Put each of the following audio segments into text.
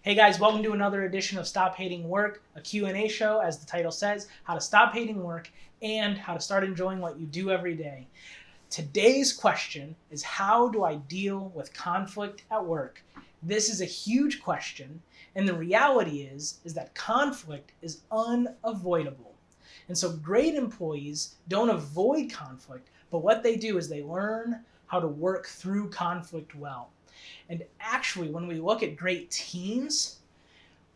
Hey guys, welcome to another edition of Stop Hating Work, a Q&A show, as the title says, how to stop hating work and how to start enjoying what you do every day. Today's question is, how do I deal with conflict at work? This is a huge question, and the reality is that conflict is unavoidable. And so great employees don't avoid conflict, but what they do is they learn how to work through conflict well. And actually, when we look at great teams,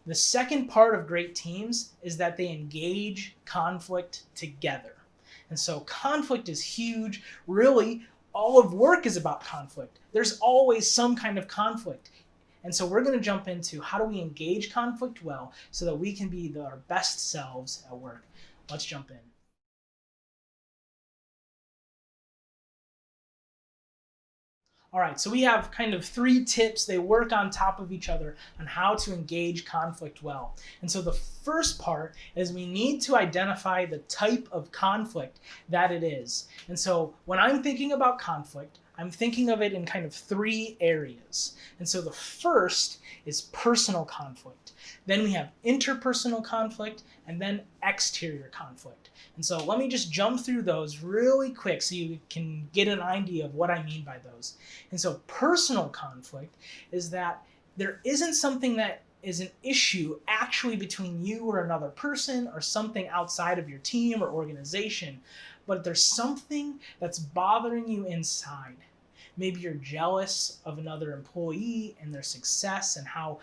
the second part of great teams is that they engage conflict together. And so conflict is huge. Really, all of work is about conflict. There's always some kind of conflict. And so we're going to jump into how do we engage conflict well so that we can be our best selves at work. Let's jump in. All right, so we have kind of three tips. They work on top of each other on how to engage conflict well. And so the first part is we need to identify the type of conflict that it is. And so when I'm thinking about conflict, I'm thinking of it in kind of three areas. And so the first is personal conflict. Then we have interpersonal conflict, and then exterior conflict. And so let me just jump through those really quick so you can get an idea of what I mean by those. And so personal conflict is that there isn't something that is an issue actually between you or another person or something outside of your team or organization, but there's something that's bothering you inside. Maybe you're jealous of another employee and their success and how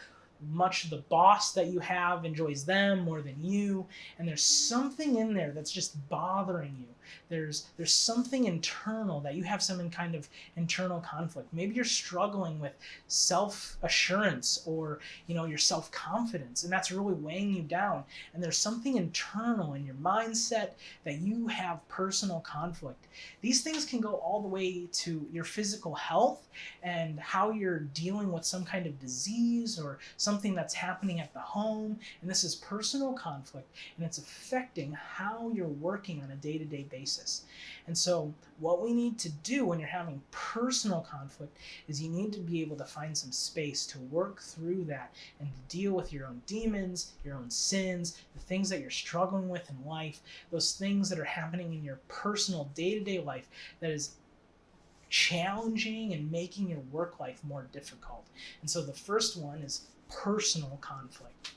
much the boss that you have enjoys them more than you, and there's something in there that's just bothering you. There's something internal that you have some kind of internal conflict. Maybe you're struggling with self-assurance or your self-confidence, and that's really weighing you down, and there's something internal in your mindset that you have personal conflict. These things can go all the way to your physical health and how you're dealing with some kind of disease or something that's happening at the home, and this is personal conflict, and it's affecting how you're working on a day-to-day basis. And so what we need to do when you're having personal conflict is you need to be able to find some space to work through that and to deal with your own demons, your own sins, the things that you're struggling with in life, those things that are happening in your personal day-to-day life that is challenging and making your work life more difficult. And so the first one is personal conflict.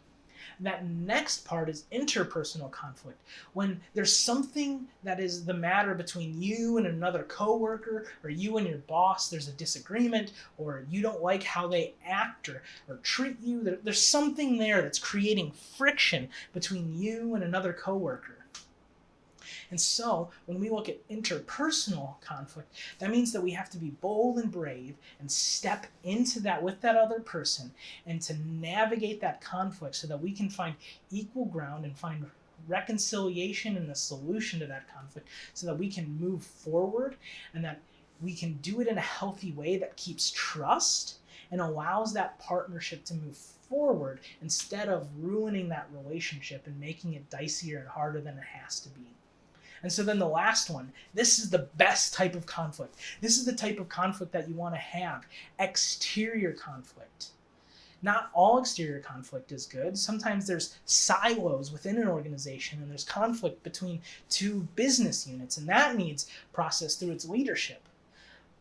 That next part is interpersonal conflict. When there's something that is the matter between you and another coworker, or you and your boss, there's a disagreement, or you don't like how they act or treat you. There's something there that's creating friction between you and another coworker. And so when we look at interpersonal conflict, that means that we have to be bold and brave and step into that with that other person and to navigate that conflict so that we can find equal ground and find reconciliation and a solution to that conflict so that we can move forward and that we can do it in a healthy way that keeps trust and allows that partnership to move forward instead of ruining that relationship and making it dicier and harder than it has to be. And so then the last one, this is the best type of conflict. This is the type of conflict that you want to have, exterior conflict. Not all exterior conflict is good. Sometimes there's silos within an organization and there's conflict between two business units, and that needs processed through its leadership.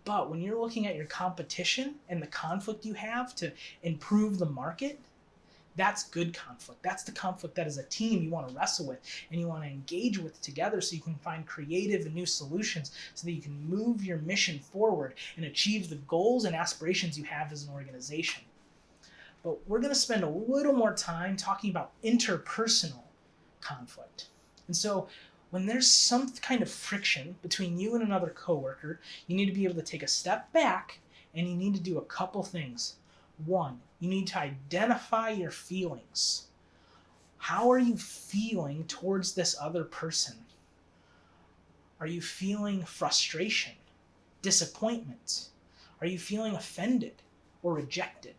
But when you're looking at your competition and the conflict you have to improve the market, that's good conflict. That's the conflict that as a team you want to wrestle with and you want to engage with together so you can find creative and new solutions so that you can move your mission forward and achieve the goals and aspirations you have as an organization. But we're going to spend a little more time talking about interpersonal conflict. And so when there's some kind of friction between you and another coworker, you need to be able to take a step back and you need to do a couple things. One, you need to identify your feelings. How are you feeling towards this other person? Are you feeling frustration, disappointment? Are you feeling offended or rejected?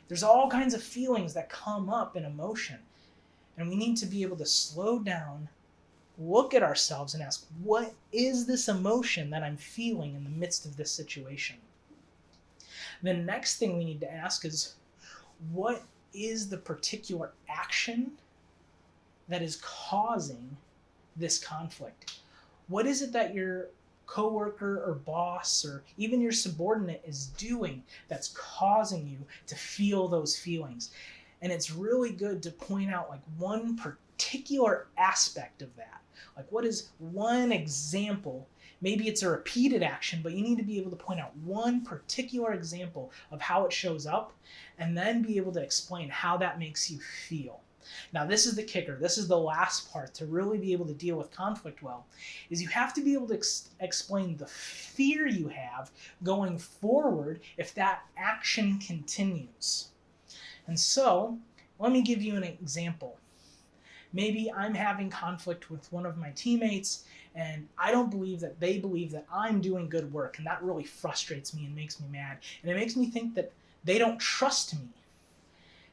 There's all kinds of feelings that come up in emotion, and we need to be able to slow down, look at ourselves, and ask, what is this emotion that I'm feeling in the midst of this situation? The next thing we need to ask is, what is the particular action that is causing this conflict? What is it that your coworker or boss or even your subordinate is doing that's causing you to feel those feelings? And it's really good to point out like one particular aspect of that. Like, what is one example? Maybe it's a repeated action, but you need to be able to point out one particular example of how it shows up and then be able to explain how that makes you feel. Now, this is the kicker. This is the last part to really be able to deal with conflict well, is you have to be able to explain the fear you have going forward if that action continues. And so, let me give you an example. Maybe I'm having conflict with one of my teammates and I don't believe that they believe that I'm doing good work, and that really frustrates me and makes me mad. And it makes me think that they don't trust me.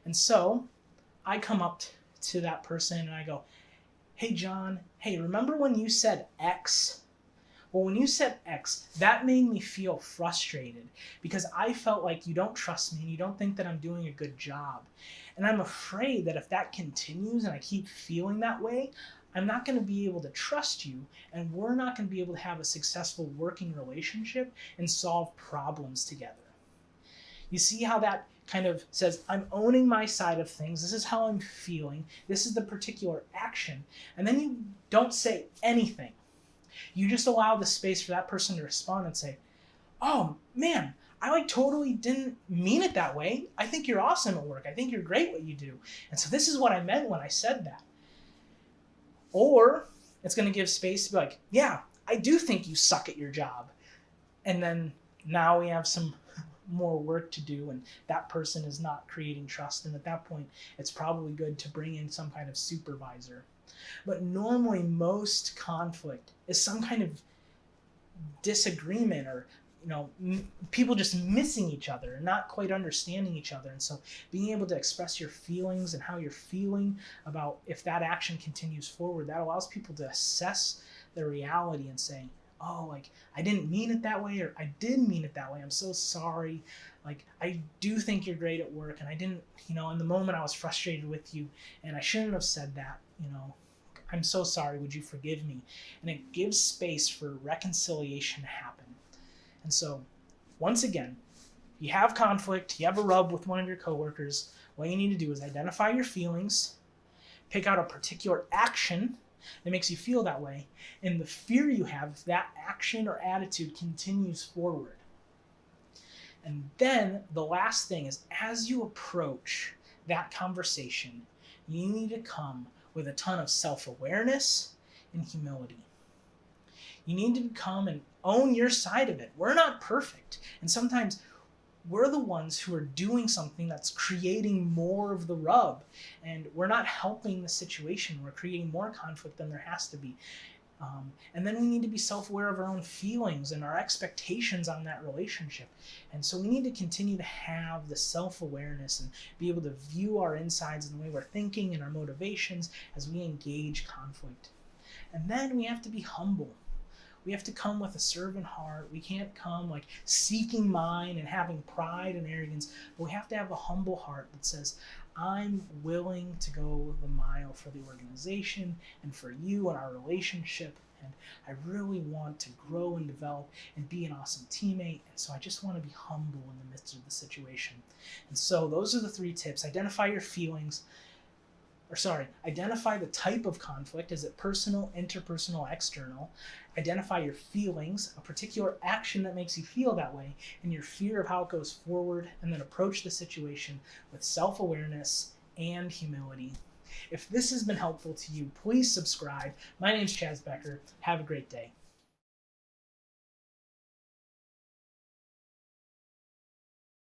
And so I come up to that person and I go, "Hey John, hey, remember when you said X? Well, when you said X, that made me feel frustrated because I felt like you don't trust me and you don't think that I'm doing a good job. And I'm afraid that if that continues and I keep feeling that way, I'm not going to be able to trust you, and we're not going to be able to have a successful working relationship and solve problems together." You see how that kind of says, I'm owning my side of things. This is how I'm feeling. This is the particular action. And then you don't say anything. You just allow the space for that person to respond and say, "Oh man, I like totally didn't mean it that way. I think you're awesome at work. I think you're great what you do. And so this is what I meant when I said that." Or it's going to give space to be like, "Yeah, I do think you suck at your job." And then now we have some more work to do, and that person is not creating trust. And at that point, it's probably good to bring in some kind of supervisor. But normally, most conflict is some kind of disagreement, or people just missing each other and not quite understanding each other. And so being able to express your feelings and how you're feeling about if that action continues forward, that allows people to assess the reality and say, "Oh, like, I didn't mean it that way," or "I did mean it that way. I'm so sorry. Like, I do think you're great at work, and I didn't, in the moment I was frustrated with you, and I shouldn't have said that, I'm so sorry. Would you forgive me?" And it gives space for reconciliation to happen. And so, once again, if you have conflict, you have a rub with one of your coworkers, what you need to do is identify your feelings, pick out a particular action that makes you feel that way, and the fear you have if that action or attitude continues forward. And then the last thing is, as you approach that conversation, you need to come with a ton of self-awareness and humility. You need to come and own your side of it. We're not perfect. And sometimes we're the ones who are doing something that's creating more of the rub. And we're not helping the situation. We're creating more conflict than there has to be. And then we need to be self-aware of our own feelings and our expectations on that relationship. And so we need to continue to have the self-awareness and be able to view our insides and the way we're thinking and our motivations as we engage conflict. And then we have to be humble. We have to come with a servant heart. We can't come like seeking mine and having pride and arrogance, but we have to have a humble heart that says, I'm willing to go the mile for the organization and for you and our relationship. And I really want to grow and develop and be an awesome teammate. And so I just want to be humble in the midst of the situation. And so those are the 3 tips. Identify your feelings. Identify the type of conflict. Is it personal, interpersonal, external? Identify your feelings, a particular action that makes you feel that way, and your fear of how it goes forward, and then approach the situation with self-awareness and humility. If this has been helpful to you, please subscribe. My name's Chaz Becker. Have a great day.